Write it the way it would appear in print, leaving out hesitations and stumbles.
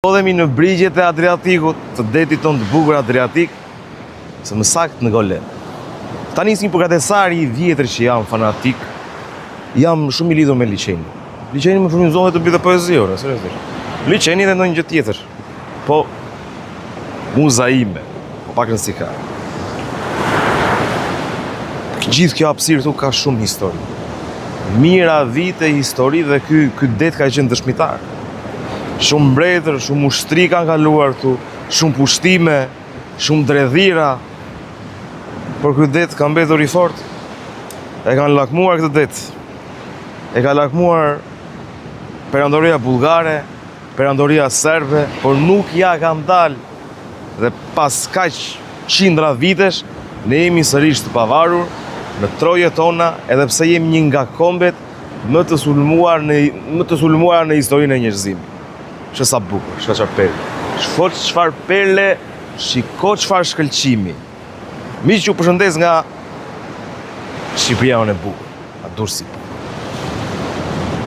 Ndodhemi në brigjet e Adriatikut, të detit tonë të bukur Adriatik, se më sakt në Golen. Ta nisim përgatesari i vjetër që jam fanatik, jam shumë i lidhur me liçenin. Liçeni më frymëzohet të bëj poezi, seriozisht. Liçeni dhe ndonjë gjë tjetër. Po muza ime, po pakën si ka. Gjithë kjo hapësirë këtu ka shumë histori. Mira vite histori dhe ky det ka qenë dëshmitar. Shumë mbretër, shumë ushtri kanë kaluar këtu, shumë pushtime, shumë dredhira. Por ky det ka mbetur i fortë. E kanë lakmuar këtë det. E ka lakmuar perandoria bullgare, perandoria serbe, por nuk ja kanë dalë. Dhe pas kaq qindra vitesh, ne jemi sërish të pavarur në trojet tona, edhe pse jemi një nga kombet më të sulmuar në historinë e njerëzimit. Shë sa bukur, shë çfarë perle. Shfot çfarë perle, shiko çfarë shkëlqimi. Miq, ju përshëndes nga Shqipëria e bukur, a Durrësit.